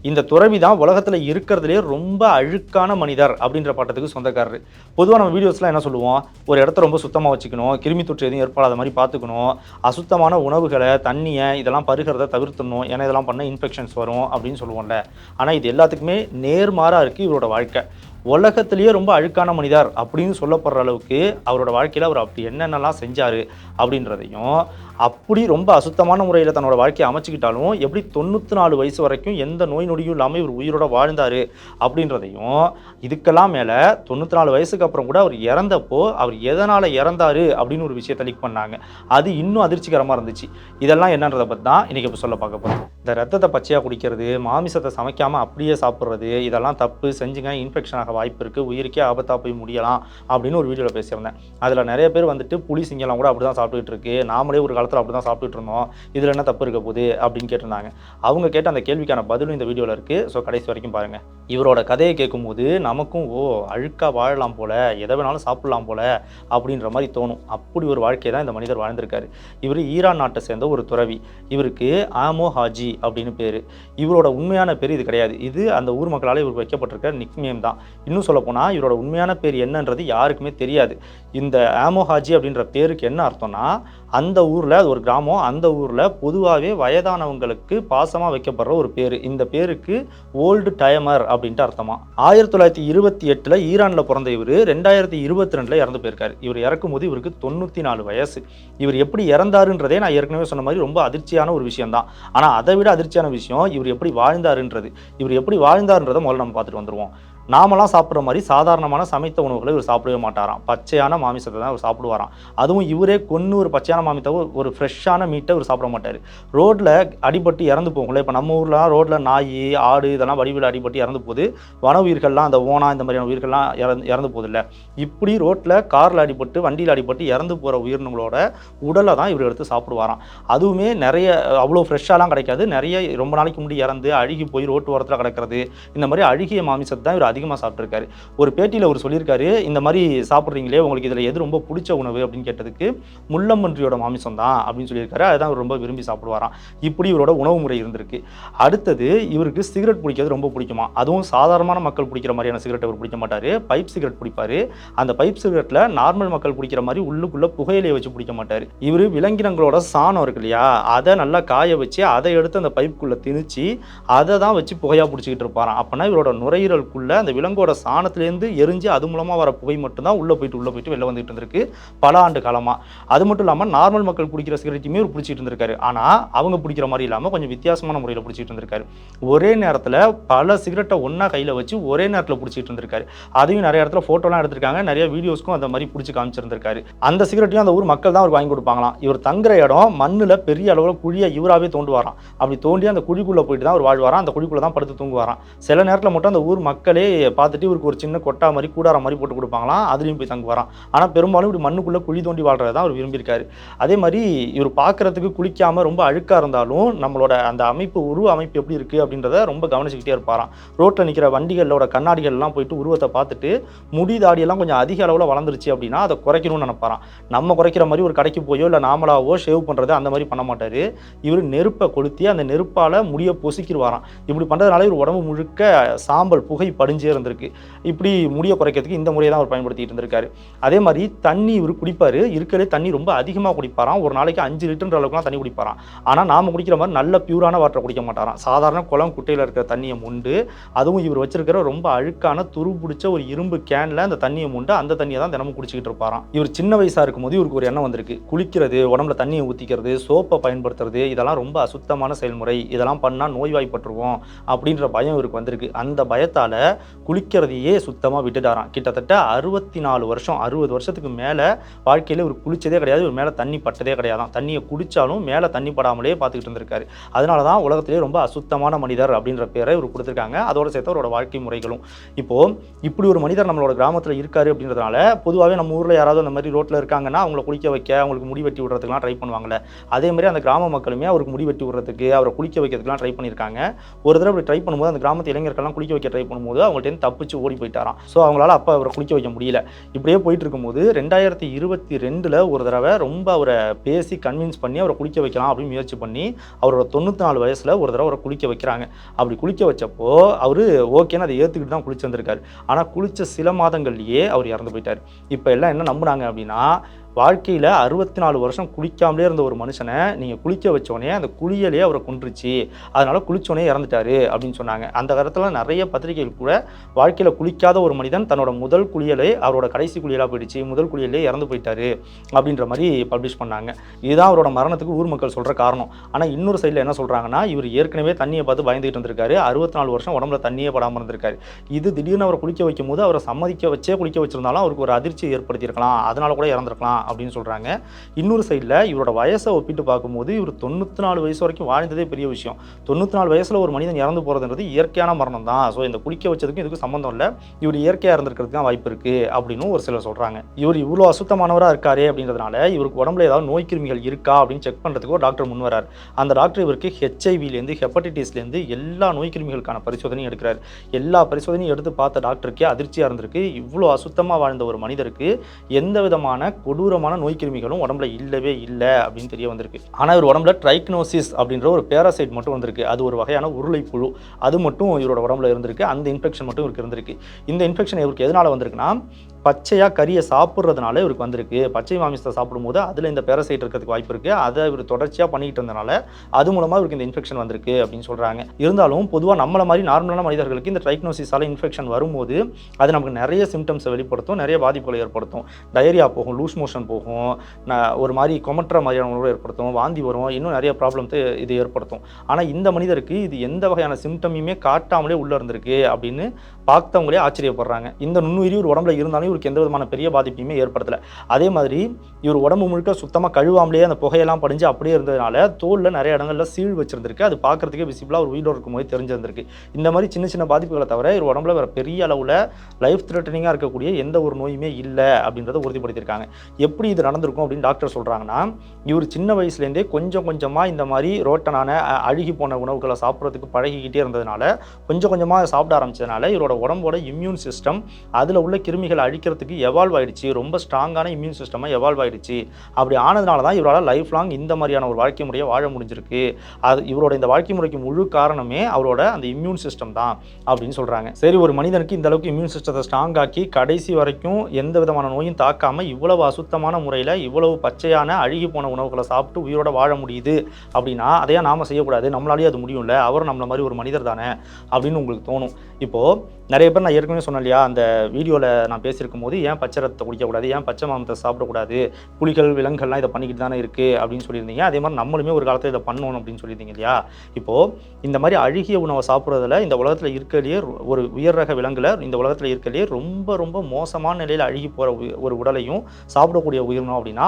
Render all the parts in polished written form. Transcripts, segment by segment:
இந்த துறவி தான் உலகத்துல இருக்கிறதுலே ரொம்ப அழுக்கான மனிதர் அப்படின்ற பட்டத்துக்கு சொந்தக்காரரு. பொதுவா நம்ம வீடியோஸ்லாம் என்ன சொல்லுவோம், ஒரு இடத்த ரொம்ப சுத்தமா வச்சுக்கணும், கிருமி தொற்று எதுவும் ஏற்படாத மாதிரி பார்த்துக்கணும், அசுத்தமான உணவுகளை தண்ணிய இதெல்லாம் பருகிறத தவிர்த்துடணும், ஏன்னா இதெல்லாம் பண்ண இன்ஃபெக்ஷன்ஸ் வரும் அப்படின்னு சொல்லுவோம்ல. ஆனா இது எல்லாத்துக்குமே நேர்மாறா இருக்கு இவரோட வாழ்க்கை. உலகத்திலேயே ரொம்ப அழுக்கான மனிதர் அப்படின்னு சொல்லப்படுற அளவுக்கு அவரோட வாழ்க்கையில் அவர் அப்படி என்னென்னலாம் செஞ்சார் அப்படின்றதையும், அப்படி ரொம்ப அசுத்தமான முறையில் தன்னோட வாழ்க்கையை அமைச்சுக்கிட்டாலும் எப்படி 94 வயசு வரைக்கும் எந்த நோய் நொடியும் இல்லாமல் இவர் உயிரோட வாழ்ந்தார் அப்படின்றதையும், இதுக்கெல்லாம் மேலே 94 வயசுக்கு அப்புறம் கூட அவர் இறந்தப்போ அவர் எதனால் இறந்தார் அப்படின்னு ஒரு விஷயத்தை லீக் பண்ணாங்க. அது இன்னும் அதிர்ச்சிகரமாக இருந்துச்சு. இதெல்லாம் என்னன்றதை பற்றி தான் இன்றைக்கி இப்போ சொல்ல பார்க்க போகிறோம். இந்த ரத்தத்தை பச்சையாக குடிக்கிறது, மாமிசத்தை சமைக்காமல் அப்படியே சாப்பிட்றது, இதெல்லாம் தப்பு, செஞ்சுங்க இன்ஃபெக்ஷன் ஆக வாய்ப்பு இருக்குது, உயிருக்கே ஆபத்தாக போய் முடியலாம் அப்படின்னு ஒரு வீடியோவில் பேசியிருந்தேன். அதில் நிறைய பேர் வந்துட்டு புலி சிங்கம்லாம் கூட அப்படி தான் சாப்பிட்டுட்டு இருக்கு, நாமளே ஒரு காலத்தில் அப்படி தான் சாப்பிட்டுட்டு இருந்தோம், இதில் என்ன தப்பு இருக்க போகுது அப்படின்னு கேட்டிருந்தாங்க. அவங்க கேட்ட அந்த கேள்விக்கான பதிலும் இந்த வீடியோவில் இருக்குது. ஸோ கடைசி வரைக்கும் பாருங்கள். இவரோட கதையை கேட்கும்போது நமக்கும் அழுக்காக வாழலாம் போல, எதை வேணாலும் சாப்பிட்லாம் போல அப்படின்ற மாதிரி தோணும். அப்படி ஒரு வாழ்க்கையை தான் இந்த மனிதர் வாழ்ந்திருக்காரு. இவர் ஈரான் நாட்டை சேர்ந்த ஒரு துறவி. இவருக்கு ஆமோ ஹாஜி அப்படின்னு பேர். இவரோட உண்மையான பேர் இது கிடையாது. இது அந்த ஊர் மக்களால் இவருக்கு வைக்கப்பட்டிருக்க நிக்நேம் தான். இன்னும் சொல்லப்போனால் இவரோட உண்மையான பேர் என்னன்றது யாருக்குமே தெரியாது. இந்த ஆமோ ஹாஜி அப்படின்ற பேருக்கு என்ன அர்த்தம்னா, அந்த ஊரில், அது ஒரு கிராமம், அந்த ஊரில் பொதுவாகவே வயதானவங்களுக்கு பாசமாக வைக்கப்படுற ஒரு பேர். இந்த பேருக்கு ஓல்டு டைமர் அப்படின்ட்டு அர்த்தமா. 1928 ஈரானில் பிறந்த இவர் 2022 இறந்து போயிருக்காரு. இவர் இறக்கும் போது இவருக்கு 94 வயசு. இவர் எப்படி இறந்தாருன்றதே நான் ஏற்கனவே சொன்ன மாதிரி ரொம்ப அதிர்ச்சியான ஒரு விஷயம் தான். ஆனால் அதை விட அதிர்ச்சியான விஷயம் இவர் எப்படி வாழ்ந்தாருன்றது. இவர் எப்படி வாழ்ந்தாருன்றதை முதல்ல நம்ம பார்த்துட்டு வந்துடுவோம். நாமெல்லாம் சாப்பிட்ற மாதிரி சாதாரணமான சமைத்த உணவுகளை இவர் சாப்பிடவே மாட்டாராம். பச்சையான மாமிசத்தை தான் இவர் சாப்பிடுவாராம். அதுவும் இவரே கொன்று ஒரு பச்சையான மாமிசத்தை, ஒரு ஃப்ரெஷ்ஷான மீட்டை இவர் சாப்பிட மாட்டார். ரோட்டில் அடிபட்டு இறந்து போகும்ல, இப்போ நம்ம ஊர்லாம் ரோட்டில் நாய், ஆடு இதெல்லாம் வடிவில் அடிபட்டு இறந்து போகுது. வன உயிர்கள்லாம், அந்த ஓனா இந்த மாதிரியான உயிர்கள்லாம் இறந்து போகுதில்ல. இப்படி ரோட்டில் காரில் அடிபட்டு, வண்டியில் அடிபட்டு இறந்து போகிற உயிரினங்களோட உடலை தான் இவர் எடுத்து சாப்பிடுவாராம். அதுவுமே நிறைய அவ்வளோ ஃப்ரெஷ்ஷாலாம் கிடைக்காது. நிறைய ரொம்ப நாளைக்கு முன்னாடி இறந்து அழுகி போய் ரோட்டு ஓரத்தில் கிடக்கிறது, இந்த மாதிரி அழுகிய மாமிசத்தை தான் இவர் அதிகமாக சாப்பிட்ருக்காரு. ஒரு பேட்டியில் அவர் சொல்லியிருக்காரு, இந்த மாதிரி சாப்பிட்றீங்களே, உங்களுக்கு இதில் எது ரொம்ப பிடிச்ச உணவு அப்படின்னு கேட்டதுக்கு முள்ளம்பன்றியோட மாமிசம் தான் அப்படின்னு சொல்லியிருக்காரு. அதுதான் அவர் ரொம்ப விரும்பி சாப்பிடுவாராம். இப்படி இவரோட உணவு முறை இருந்திருக்கு. அடுத்தது, இவருக்கு சிகரெட் பிடிக்கிறது ரொம்ப பிடிக்குமா. அதுவும் சாதாரணமான மக்கள் பிடிக்கிற மாதிரியான சிகரெட் அவர் பிடிக்க மாட்டார். பைப் சிகரெட் பிடிப்பார். அந்த பைப் சிகரெட்டில் நார்மல் மக்கள் பிடிக்கிற மாதிரி உள்ளுக்குள்ளே புகையிலையை வச்சு பிடிக்க மாட்டார். இவர் விலங்கினங்களோட சாணம் இருக்கு இல்லையா, அதை நல்லா காய வச்சு அதை எடுத்து அந்த பைப்புக்குள்ளே திணிச்சு அதை தான் வச்சு புகையாக பிடிச்சிக்கிட்டு இருப்பாராம். அப்போனா இவரோட நுரையீரலுக்குள்ளே அந்த விலங்கோட சாணத்திலேருந்து எரிஞ்சு அது மூலமாக வர புகை மட்டும்தான் உள்ளே போயிட்டு வெளில வந்துட்டு இருந்திருக்கு பல ஆண்டு காலமாக. அது மட்டும் இல்லாமல் நார்மல் மக்கள் பிடிக்கிற சிகரெட்டுமே இவர் பிடிச்சிட்டு இருந்திருக்காரு. ஆனால் அவங்க பிடிக்கிற மாதிரி இல்லாமல் கொஞ்சம் வித்தியாசமான முறையில் பிடிச்சிட்டு இருந்திருக்காரு. ஒரே நேரத்தில் பல சிகரெட்டை ஒன்றா கையில் வச்சு ஒரே நேரத்தில் பிடிச்சிட்டு இருந்திருக்காரு. அதையும் நிறைய இடத்துல ஃபோட்டோலாம் எடுத்திருக்காங்க. நிறைய வீடியோஸ்க்கும் அந்த மாதிரி பிடிச்சி காமிச்சிருந்திருக்காரு. அந்த சிகரெட்டையும் அந்த ஊர் மக்கள் தான் அவர் வாங்கி கொடுப்பாங்களாம். இவர் தங்குற இடம் மண்ணில் பெரிய அளவில் குழியை இவராகவே தோண்டுவாராம். அப்படி தோண்டி அந்த குழிக்குள்ளே போயிட்டு தான் அவர் வாழ்வாராம். அந்த குழிக்குள்ளே தான் படுத்து தூங்குவாராம். சில நேரத்தில் மட்டும் அந்த ஊர் மக்களே பார்த்துட்டு இவருக்கு ஒரு சின்ன கொட்டா மாதிரி கூடார மாதிரி போட்டு கொடுப்பாங்களாம். அதுலேயும் போய் தங்குவாராம். ஆனால் பெரும்பாலும் இப்படி மண்ணுக்குள்ளே குழி தோண்டி வாழ்றதை தான் அவர் விரும்பியிருக்காரு. அதே மாதிரி இவர் பார்க்குறதுக்கு குளிக்காமல் ரொம்ப அழுக்காக இருந்தாலும் நம்மளோட அந்த உருவ அமைப்பு எப்படி இருக்குது அப்படின்றத ரொம்ப கவனிச்சுக்கிட்டே இருப்பாராம். ரோட்டில் நிற்கிற வண்டிகளோட கண்ணாடிகள்லாம் போயிட்டு உருவத்தை பார்த்துட்டு முடி தாடியெல்லாம் கொஞ்சம் அதிக அளவில் வளர்ந்துருச்சு அப்படின்னா அதை குறைக்கணும்னு நினைப்பாராம். நம்ம குறைக்கிற மாதிரி ஒரு கடைக்கு போயோ இல்லை நாமளாவோ ஷேவ் பண்ணுறது அந்த மாதிரி பண்ண மாட்டார். இவர் நெருப்பை கொளுத்தி அந்த நெருப்பால் முடியை பொசிக்கிடுவாராம். இப்படி பண்ணுறதுனால இவர் உடம்பு முழுக்க சாம்பல் புகை படிஞ்சே இருந்திருக்கு. இப்படி முடியை குறைக்கிறதுக்கு இந்த முறையை தான் அவர் பயன்படுத்திட்டு இருந்திருக்காரு. அதே மாதிரி தண்ணி இவர் குடிப்பார். இருக்கிறதே தண்ணி ரொம்ப அதிகமாக குடிப்பாராம். ஒரு நாளைக்கு 5 லிட்டர் அளவுக்குலாம் தண்ணி குடிப்பாராம். ஆனால் நாம் குடிக்கிற மாதிரி நல்ல பியூரான வாட்டரை குடிக்க மாட்டாராம். சாதாரண குளம் குட்டையில் இருக்கிற தண்ணியை முண்டு, அதுவும் இவர் வச்சிருக்கிற ரொம்ப அழுக்கான துரு பிடிச்ச ஒரு இரும்பு கேனில் அந்த தண்ணியை முண்டு அந்த தண்ணியை தான் தினமும் குடிச்சிக்கிட்டு இருப்பாராம். இவர் சின்ன வயசாக இருக்கும்போது இவருக்கு ஒரு எண்ணம் வந்திருக்கு. குளிக்கிறது, உடம்புல தண்ணியை ஊற்றிக்கிறது, சோப்பை பயன்படுத்துறது, இதெல்லாம் ரொம்ப அசுத்தமான செயல்முறை, இதெல்லாம் பண்ணால் நோய்வாய்ப்பட்டுருவோம் அப்படின்ற பயம் இவருக்கு வந்திருக்கு. அந்த பயத்தால் குளிக்கிறதையே சுத்தமாக விட்டுட்டாராம். கிட்டத்தட்ட 64 வருஷம், 60 வருஷத்துக்கு மேலே வாழ்க்கையில் இவர் குளிச்சதே கிடையாது. இவர் மேலே தண்ணி பட்டதே கிடையாதான். தண்ணியை குடித்தாலும் மேலே தண்ணி படாமலே பார்த்துக்கிட்டு இருந்திருக்காரு. அதனால தான் உலகத்திலே ரொம்ப அசுத்தமான மனிதர் அப்படின்ற பேரை இவர் கொடுத்துருக்காங்க. அதோட சேர்த்து அவரோட வாழ்க்கை முறைகளும். இப்போது இப்படி ஒரு மனிதர் நம்மளோட கிராமத்தில் இருக்காரு அப்படின்றதுனால பொதுவாகவே நம்ம ஊரில் யாராவது அந்த மாதிரி ரோட்டில் இருக்காங்கன்னா அவங்கள குளிக்க வைக்க, அவங்களுக்கு முடி வெட்டி விடுறதுக்குலாம் ட்ரை பண்ணுவாங்கள்ல. அதே மாதிரி அந்த கிராம மக்களுமே அவருக்கு முடி வெட்டி விடுறதுக்கு, அவரை குளிக்க வைக்கிறதுக்குலாம் ட்ரை பண்ணியிருக்காங்க. ஒரு தடவை இப்படி ட்ரை பண்ணும்போது அந்த கிராமத்து இளைஞர்கள்லாம் குளிக்க வைக்க ட்ரை பண்ணும்போது அவங்கள்ட்ட அவங்கள்ட்ட தப்பிச்சு ஓடி போயிட்டாராம். ஸோ அவங்களால அப்போ அவரை குளிக்க வைக்க முடியல. இப்படியே போயிட்டு இருக்கும்போது 2022 ஒரு தடவை ரொம்ப அவரை பேசி கன்வின்ஸ் பண்ணி அவரை குளிக்க வைக்கலாம் அப்படின்னு முயற்சி பண்ணி அவரோட 94 வயசுல ஒரு தடவை அவரை குளிக்க வைக்கிறாங்க. அப்படி குளிக்க வச்சப்போ அவரு ஓகேன்னு அதை ஏற்றுக்கிட்டு தான் குளிச்சிருந்திருக்காரு. ஆனால் குளிச்ச சில மாதங்கள்லேயே அவர் இறந்து போயிட்டார். இப்போ எல்லாம் என்ன நம்புனாங்க அப்படின்னா, வாழ்க்கையில் 64 வருஷம் குளிக்காமலே இருந்த ஒரு மனுஷனை நீங்கள் குளிக்க வச்சோடனே அந்த குளியலே அவரை கொன்றுச்சு, அதனால் குளிச்சோடனே இறந்துட்டாரு அப்படின்னு சொன்னாங்க. அந்த காலத்தில் நிறைய பத்திரிகைகள் கூட வாழ்க்கையில் குளிக்காத ஒரு மனிதன் தன்னோட முதல் குளியலே அவரோட கடைசி குளியலாக போயிடுச்சு, முதல் குளியலே இறந்து போயிட்டாரு அப்படின்ற மாதிரி பப்ளிஷ் பண்ணாங்க. இதுதான் அவரோட மரணத்துக்கு ஊர் மக்கள் சொல்கிற காரணம். ஆனால் இன்னொரு சைடில் என்ன சொல்கிறாங்கன்னா, இவர் ஏற்கனவே தண்ணியை பார்த்து பயந்துகிட்டு இருந்திருக்காரு, 64 வருஷம் உடம்புல தண்ணியே படாமல் இருந்திருக்காரு. இது திடீர்னு அவரை குளிக்க வைக்கும் போது அவரை சம்மதிக்க வச்சே குளிக்க வச்சிருந்தாலும் அவருக்கு ஒரு அதிர்ச்சி ஏற்படுத்தியிருக்கலாம், அதனால கூட இறந்துருக்கலாம் அப்படின்னு சொல்கிறாங்க. இன்னொரு சைடில் இவரோட வயசை ஒப்பிட்டு பார்க்கும்போது இவர் 94 வயசு வரைக்கும் வாழ்ந்ததே பெரிய விஷயம். 94 வயசில் ஒரு மனிதன் இறந்து போகிறதுன்றது இயற்கையான மரணம் தான். ஸோ இந்த குளிக்க வச்சதுக்கும் இதுக்கும் சம்மந்தம் இல்லை, இவர் இயற்கையாக இருந்திருக்கிறதுக்கு தான் வாய்ப்பு இருக்குது அப்படின்னு ஒரு சிலர் சொல்கிறாங்க. இவர் இவ்வளோ அசுத்தமானவராக இருக்காரே அப்படின்றதுனால இவருக்கு உடம்புல ஏதாவது நோய் கிருமிகள் இருக்கா அப்படின்னு செக் பண்ணுறதுக்கு ஒரு டாக்டர் முன் வரார். அந்த டாக்டர் இவருக்கு ஹெச்ஐவிலேருந்து ஹெப்படைட்டிஸ்லேருந்து எல்லா நோய் கிருமிகளுக்கான பரிசோதனையும் எடுக்கிறார். எல்லா பரிசோதனையும் எடுத்து பார்த்த டாக்டருக்கே அதிர்ச்சியாக இருந்திருக்கு. இவ்வளோ அசுத்தமாக வாழ்ந்த ஒரு மனிதருக்கு எந்த விதமான கொடூரமான நோய் கிருமிகளும் உடம்புல இல்லவே இல்லை அப்படின்னு தெரிய வந்திருக்கு. ஆனால் இவர் உடம்புல ட்ரைக்னோசிஸ் அப்படின்ற ஒரு பேராசைட் மட்டும் வந்திருக்கு. அது ஒரு வகையான உருளை புழு, அது மட்டும் இவரோட உடம்புல இருந்திருக்கு. அந்த இன்ஃபெக்ஷன் மட்டும் இவருக்கு இருந்திருக்கு. இந்த இன்ஃபெக்ஷன் இவருக்கு எதனால வந்திருக்குன்னா, பச்சையாக கறியை சாப்பிட்றதுனால இவருக்கு வந்திருக்கு. பச்சை மாமிசத்தை சாப்பிடும்போது அதில் இந்த பேரசைட் இருக்கிறதுக்கு வாய்ப்பு இருக்குது. அதை இவர் தொடர்ச்சியாக பண்ணிக்கிட்டு இருந்தனால அது மூலமாக இவருக்கு இந்த இன்ஃபெக்ஷன் வந்திருக்கு அப்படின்னு சொல்கிறாங்க. இருந்தாலும் பொதுவாக நம்மள மாதிரி நார்மலான மனிதர்களுக்கு இந்த ட்ரைக்னோசிஸால் இன்ஃபெக்ஷன் வரும்போது அது நமக்கு நிறைய சிம்டம்ஸை வெளிப்படுத்தும், நிறைய பாதிப்புகளை ஏற்படுத்தும். டயரியா போகும், லூஸ் மோஷன் போகும், ஒரு மாதிரி கொமட்டுற மாதிரியான உணர்வு ஏற்படுத்தும், வாந்தி வரும், இன்னும் நிறைய ப்ராப்ளம்ஸ் இது ஏற்படுத்தும். ஆனால் இந்த மனிதருக்கு இது எந்த வகையான சிம்டமையுமே காட்டாமலே உள்ளே இருந்திருக்கு அப்படின்னு பார்த்தவங்களே ஆச்சரியப்படுறாங்க. இந்த நுண்ணுயிரி ஒரு உடம்புல இருந்தாலும் இவருக்கு எந்த விதமான பெரிய பாதிப்பையுமே ஏற்படுத்தலை. அதே மாதிரி இவர் உடம்பு முழுக்க சுத்தமாக கழுவாமலே அந்த புகையெல்லாம் படிஞ்சு அப்படியே இருந்ததுனால தோலில் நிறைய இடங்களில் சீழ் வச்சிருந்திருக்கு. அது பார்க்கறதுக்கே விசிபிளாக ஒரு வீடியோ இருக்கும்போது தெரிஞ்சிருந்திருக்கு. இந்த மாதிரி சின்ன சின்ன பாதிப்புகளை தவிர இவர் உடம்புல வேறு பெரிய அளவில் லைஃப் த்ரெட்டனிங்காக இருக்கக்கூடிய எந்த ஒரு நோயுமே இல்லை அப்படின்றத உறுதிப்படுத்தியிருக்காங்க. எப்படி இது நடந்திருக்கும் அப்படின்னு டாக்டர் சொல்கிறாங்கன்னா, இவர் சின்ன வயசுலேருந்தே கொஞ்சம் கொஞ்சமாக இந்த மாதிரி ரோட்டனான அழுகி போன உணவுகளை சாப்பிட்றதுக்கு பழகிக்கிட்டே இருந்ததுனால, கொஞ்சம் கொஞ்சமாக சாப்பிட ஆரம்பிச்சதுனால இவரோட உடம்போட இம்யூன் சிஸ்டம் அதில் உள்ள கிருமிகளை அழிக்கிறதுக்கு எவால்வ் ஆயிடுச்சு. ரொம்ப ஸ்ட்ராங்கான இம்யூன் சிஸ்டமாக எவால்வ் ஆயிடுச்சு. அப்படி ஆனதுனால தான் இவரால் லைஃப் லாங் இந்த மாதிரியான ஒரு வாழ்க்கை முறையை வாழ முடிஞ்சிருக்கு. அது இவரோட இந்த வாழ்க்கை முறைக்கு முழு காரணமே அவரோட அந்த இம்யூன் சிஸ்டம் தான் அப்படின்னு சொல்கிறாங்க. சரி, ஒரு மனிதனுக்கு இந்த அளவுக்கு இம்யூன் சிஸ்டத்தை ஸ்ட்ராங் ஆக்கி கடைசி வரைக்கும் எந்த விதமான நோயும் தாக்காமல் இவ்வளவு அசுத்தமான முறையில் இவ்வளவு பச்சையான அழுகி போன உணவுகளை சாப்பிட்டு உயிரோட வாழ முடியுது அப்படின்னா அதையா நாம் செய்யக்கூடாது, நம்மளாலேயே அது முடியும்ல, அவரும் நம்மள மாதிரி ஒரு மனிதர் தானே அப்படின்னு உங்களுக்கு தோணும். இப்போது நிறைய பேர், நான் ஏற்கனவே சொன்னேன் இல்லையா, அந்த வீடியோவில் நான் பேசியிருக்கும் போது ஏன் பச்சை ரத்தத்தை குடிக்கக்கூடாது, ஏன் பச்சை மாமத்தை சாப்பிடக்கூடாது, புலிகள் விலங்குகள்லாம் இதை பண்ணிக்கிட்டு தானே இருக்குது அப்படின்னு சொல்லியிருந்தீங்க. அதே மாதிரி நம்மளுமே ஒரு காலத்தில் இதை பண்ணணும் அப்படின்னு சொல்லியிருந்தீங்க இல்லையா. இப்போது இந்த மாதிரி அழுகிய உணவை சாப்பிட்றதுல இந்த உலகத்தில் இருக்கிறதுலேயே ஒரு உயர் ரக விலங்குல இந்த உலகத்தில் இருக்கிறதுலேயே ரொம்ப ரொம்ப மோசமான நிலையில் அழுகி போகிற ஒரு உடலையும் சாப்பிடக்கூடிய உயிரினம் அப்படின்னா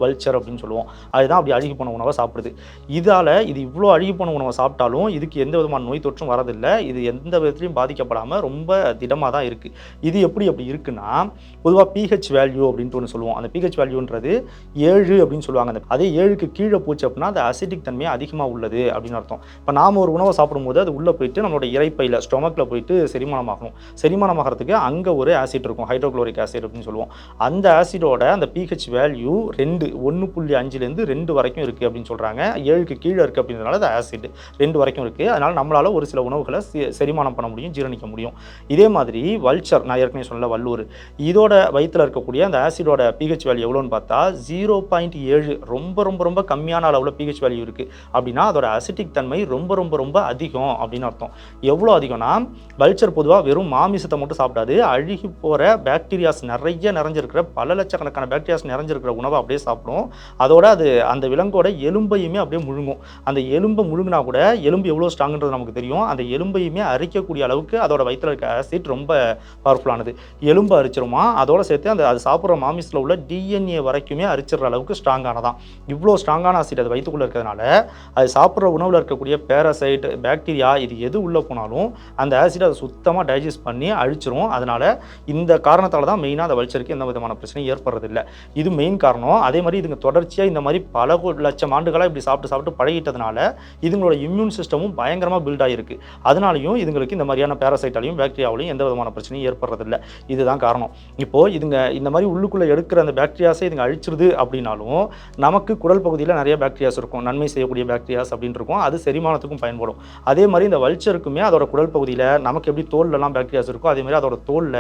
வல்ச்சர் அப்படின்னு சொல்லுவோம். அதுதான் அப்படி அழுகி போன உணவை சாப்பிடுது. இது இவ்வளோ அழுகி போன உணவை சாப்பிட்டாலும் இதுக்கு எந்த விதமான நோய் தொற்றும் வரதில்லை. இது எந்த விதத்துலையும் பாதிக்கப்படாமல் ரொம்ப திடமாக தான் இருக்குது. இது எப்படி அப்படி இருக்குன்னா, பொதுவாக pH வேல்யூ அப்படின்ட்டு ஒன்று சொல்லுவோம். அந்த pH வேல்யூன்றது 7 அப்படின்னு சொல்லுவாங்க. அதே 7க்கு கீழே போச்சு அப்படின்னா அது அசிடிக் தன்மை அதிகமாக உள்ளது அப்படின்னு அர்த்தம். இப்போ நாம் ஒரு உணவை சாப்பிடும்போது அது உள்ளே போயிட்டு நம்மளோட இறைப்பையில் ஸ்டொமக்கில் போயிட்டு செரிமானமாகணும். செரிமானமாகறதுக்கு அங்கே ஒரு ஆசிட் இருக்கும், ஹைட்ரோக்ளோரிக் ஆசிட் அப்படின்னு சொல்லுவோம். அந்த ஆசிடோட அந்த pH வேல்யூ 1.5லேருந்து 2 வரைக்கும் இருக்குது அப்படின்னு சொல்கிறாங்க. 7க்கு கீழே இருக்குது அப்படின்றதுனால அது ஆசிட் 2 வரைக்கும் இருக்குது. அதனால் நம்மளால் ஒரு சில உணவுகளை செரிமானம் பண்ண முடியும், ஜீரணிக்க முடியும். இதே மாதிரி வல்ச்சர், நான் ஏற்கனவே சொன்ன வல்லூர், இதோட வயிற்றில் இருக்கக்கூடிய அந்த ஆசிடோட pH வேல்யூ எவ்வளோன்னு பார்த்தா 0.7, ரொம்ப ரொம்ப ரொம்ப கம்மியான அளவில் pH வேல்யூ இருக்குது. அப்படின்னா அதோட அசிட்டிக் தன்மை ரொம்ப ரொம்ப ரொம்ப அதிகம் அப்படின்னு அர்த்தம். எவ்வளோ அதிகம்னா, வல்ச்சர் பொதுவாக வெறும் மாமிசத்தை மட்டும் சாப்பிடாது, அழுகி போகிற பாக்டீரியாஸ் நிறைஞ்சிருக்கிற பல லட்சக்கணக்கான பாக்டீரியாஸ் நிறைஞ்சிருக்கிற உணவை அப்படியே சாப்பிடும். அதோட அது அந்த விலங்கோட எலும்பையுமே அப்படியே முழுங்கும். அந்த எலும்பை முழுங்கினா கூட எலும்பு எவ்வளோ ஸ்ட்ராங்குன்றது நமக்கு தெரியும். அந்த எலும்பையுமே அரிக்கக்கூடிய அளவுக்கு அதோட வயிற்றில் இருக்க ஆசிட் ரொம்ப பவர்ஃபுல்லானது. எலும்பு அரிச்சிருமா, அதோட சேர்த்து அது சாப்பிட்ற மாமிசத்தில் உள்ள DNA வரைக்குமே அரிச்சிடுற அளவுக்கு ஸ்ட்ராங்கானதான். இவ்வளோ ஸ்ட்ராங்கான ஆசிட் அது வயிற்றுக்குள்ளே இருக்கிறதுனால அது சாப்பிட்ற உணவில் இருக்கக்கூடிய பேரசைட், பாக்டீரியா இது எது உள்ளே போனாலும் அந்த ஆசிட் அதை சுத்தமாக டைஜஸ்ட் பண்ணி அழிச்சிரும். அதனால் இந்த காரணத்தால் தான் மெயினாக அந்த வல்ச்சருக்கு எந்த விதமான பிரச்சனையும் ஏற்படுறதில்லை. இது மெயின் காரணம். அதே மாதிரி இதுங்க தொடர்ச்சியாக இந்த மாதிரி பல லட்சம் ஆண்டுகளாக இப்படி சாப்பிட்டு பழகிட்டதுனால இதுங்களோட இம்யூன் சிஸ்டமும் பயங்கரமாக பில்ட் ஆகிருக்கு. அதனாலையும் இதுங்களுக்கு இந்த மாதிரியான பேரசைட்டாலையும் பாக்டீரியாவிலையும் எந்த விதமான பிரச்சனையும் ஏற்படுறதில்லை. இதுதான் காரணம். இப்போது இதுங்க இந்த மாதிரி உள்ளுக்குள்ளே எடுக்கிற அந்த பாக்டீரியாஸை இதுங்க அழிச்சிருது அப்படின்னாலும் நமக்கு குடல் பகுதியில் நிறைய பாக்டீரியாஸ் இருக்கும், நன்மை செய்யக்கூடிய பாக்டீரியாஸ் அப்படின்னு இருக்கும். அது செரிமானத்துக்கும் பயன்படும். அதே மாதிரி இந்த வல்ச்சருக்குமே அதோட குடல் பகுதியில் நமக்கு எப்படி தோல்லலாம் பாக்டீரியாஸ் இருக்கோ அதே மாதிரி அதோட தோலில்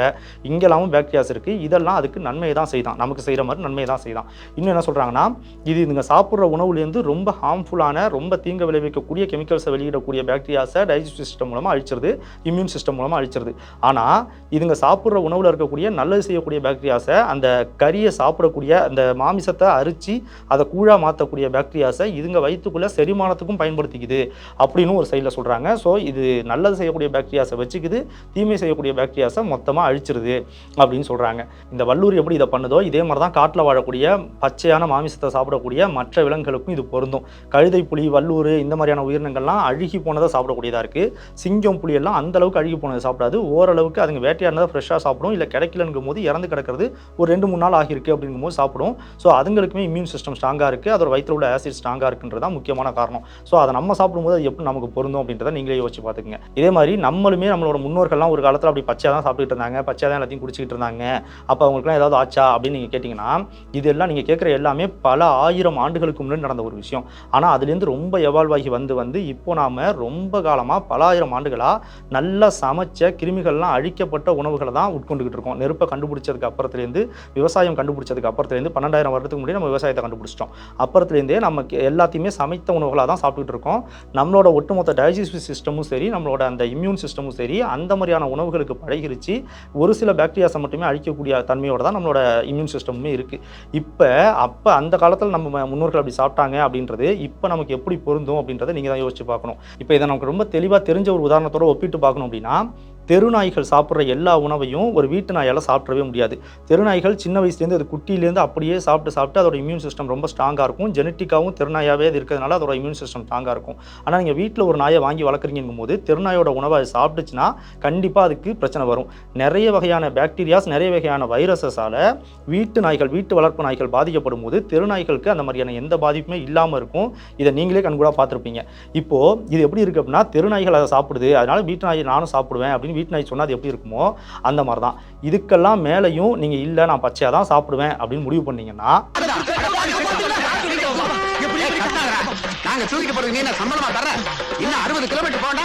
இங்கெல்லாம் பாக்டீரியாஸ் இருக்குது. இதெல்லாம் அதுக்கு நன்மையை தான் செய்தான், நமக்கு செய்கிற மாதிரி நன்மையை தான் செய்தான். இன்னும் என்ன சொல்கிறாங்கன்னா, இது இதுங்க சாப்பிட்ற உணவுலேருந்து ரொம்ப ஹார்ம்ஃபுல்லான ரொம்ப தீங்கு விளைவிக்கக்கூடிய கெமிக்கல்ஸை வெளியிடக்கூடிய பாக்டீரியாஸை டைஜஸ்டிவ் சிஸ்டம் மூலமாக அழிச்சிருது, இம்யூன் சிஸ்டம் மூலமாக அழிச்சிருது. ஆனால் இதுங்க சாப்பிட்ற உணவில் இருக்கக்கூடிய நல்லது செய்யக்கூடிய பாக்டீரியாஸை, அந்த கறியை சாப்பிடக்கூடிய அந்த மாமிசத்தை அரிச்சு அதை கூழாக மாற்றக்கூடிய பாக்டீரியாஸை இதுங்க வயிற்றுக்குள்ளே செரிமானத்துக்கும் பயன்படுத்திக்குது அப்படின்னு ஒரு சைடில் சொல்கிறாங்க. ஸோ இது நல்லது செய்யக்கூடிய பாக்டீரியாஸை வச்சுக்குது, தீமை செய்யக்கூடிய பாக்டீரியாஸை மொத்தமாக அழிச்சிருது அப்படின்னு சொல்கிறாங்க. இந்த வல்லூர் எப்படி இதை பண்ணுதோ இதே மாதிரி தான் காட்டில் வாழக்கூடிய பச்சையான மாமிசத்தை சாப்பிடக்கூடிய மற்ற விலங்குகளுக்கும் இது பொருந்தும். கழுதை புலி, வல்லூர் இந்த மாதிரியான உயிரினங்கள்லாம் அழுகி போனதை சாப்பிடக்கூடியதாக இருக்குது. சிங்கம், புலியெல்லாம் அந்த அளவுக்கு அழுகி போனதை சாப்பிடாது. ஓரளவுக்கு அதுங்க வேட்டையாடினதை ஃப்ரெஷ்ஷாக சாப்பிடும். இல்லை கிடைக்கலங்கும் போது இறந்து கிடக்கிறது ஒரு 2-3 நாள் ஆகியிருக்கு அப்படிங்கும்போது சாப்பிடும். ஸோ அதுங்களுக்குமே இம்யூன் சிஸ்டம் ஸ்ட்ராங்காக இருக்குது, அதோட வயிற்றில் உள்ள ஆசிட் ஸ்ட்ராங்காக இருக்குன்றது தான் முக்கியமான காரணம். ஸோ அதை நம்ம சாப்பிடும்போது அது எப்படி நமக்கு பொருந்தும் அப்படின்றத நீங்களே யோசிச்சு பார்த்துக்குங்க. இதே மாதிரி நம்மளுமே நம்மளோட முன்னோர்கள்லாம் ஒரு காலத்தில் அப்படி பச்சையாக தான் சாப்பிட்டுட்டு இருந்தாங்க, பச்சையாக தான் எல்லாத்தையும் குடிச்சிக்கிட்டு இருந்தாங்க. அப்போ அவங்களுக்குலாம் ஏதாவது ஆச்சா அப்படின்னு நீங்கள் கேட்டிங்கன்னா, இதெல்லாம் நீங்கள் கேட்குற எல்லாமே பல 1000 ஆண்டுகளுக்கு முன்னாடி நடந்த ஒரு விஷயம். ஆனால் அதுலேருந்து ரொம்ப எவால்வ் ஆகி வந்து இப்போ நாம் ரொம்ப காலமாக பல 1000 ஆண்டுகளாக நல்லா சமைச்ச கிருமிகள்லாம் அழிக்கப்பட்ட உணவுகளை தான் உட்கொண்டுகிட்டு இருக்கோம். நெருப்பை கண்டுபிடிச்சதுக்கு அப்புறத்துலேருந்து, விவசாயம் கண்டுபிடிச்சதுக்கு அப்புறத்துலேருந்து, 12,000 வருடத்துக்கு முன்னாடி நம்ம விவசாயத்தை கண்டுபிடிச்சிட்டோம். அப்புறத்துலேருந்தே நமக்கு எல்லாத்தையுமே சமைத்த உணவுகளாக தான் சாப்பிட்டுட்டு இருக்கோம். நம்மளோட ஒட்டுமொத்த டைஜஸ்டிவ் சிஸ்டமும் சரி, நம்மளோட அந்த இம்யூன் சிஸ்டமும் சரி, அந்த மாதிரியான உணவுகளுக்கு பழகிருச்சு. ஒரு சில பாக்டீரியாஸை மட்டுமே அழிக்கக்கூடிய தன்மையோட தான் நம்மளோட இம்யூன் சிஸ்டமுமே இருக்குது. அப்போ அந்த காலத்தில் நம்ம முன்னோர்கள் அப்படி சாப்பிட்டாங்க அப்படின்றது இப்போ நமக்கு எப்படி பொருந்தும் அப்படின்றத நீங்கள் தான் யோசிச்சு பார்க்கணும். இப்போ இதை நமக்கு ரொம்ப தெளிவாக தெரிஞ்ச ஒரு உதாரணத்தோட ஒப்பிட்டு பார்க்கணும் அப்படின்னா, தெருநாய்கள் சாப்பிட்ற எல்லா உணவையும் ஒரு வீட்டு நாயால் சாப்பிடவே முடியாது. தெருநாய்கள் சின்ன வயசுலேருந்து அது குட்டியிலேருந்து அப்படியே சாப்பிட்டு அதோட இம்யூன் சிஸ்டம் ரொம்ப ஸ்ட்ராங்காக இருக்கும். ஜெனட்டிக்காகவும் தெருநாயாகவே அது இருக்கிறதுனால அதோட இம்யூன் சிஸ்டம் ஸ்ட்ராங்காக இருக்கும். ஆனால் நீங்கள் வீட்டில் ஒரு நாயை வாங்கி வளர்க்குறீங்கும் போது தெருநாயோட உணவை அது சாப்பிட்டுச்சுன்னா கண்டிப்பாக அதுக்கு பிரச்சனை வரும். நிறைய வகையான பாக்டீரியாஸ், நிறைய வகையான வைரஸஸால் வீட்டு நாய்கள், வீட்டு வளர்ப்பு நாய்கள் பாதிக்கப்படும் போது தெருநாய்களுக்கு அந்த மாதிரியான எந்த பாதிப்புமே இல்லாமல் இருக்கும். இதை நீங்களே கண்கூடாக பார்த்துருப்பீங்க. இப்போது இது எப்படி இருக்குது அப்படின்னா, தெருநாய்கள் அதை சாப்பிடுது, அதனால் வீட்டு நாயை நானும் சாப்பிடுவேன் அப்படின்னு வீட்டு நாய் சொன்னால் அது எப்படி இருக்குமோ அந்த மாதிரி தான். இதுக்கெல்லாம் மேலையும் நீங்கள் இல்லை நான் பச்சையாக தான் சாப்பிடுவேன் அப்படின்னு முடிவு பண்ணீங்கன்னா, நாங்க தூக்கிட்டு போறது நீ சம்பளமா தர இன்னும் 60 கிலோமீட்டர் போண்டா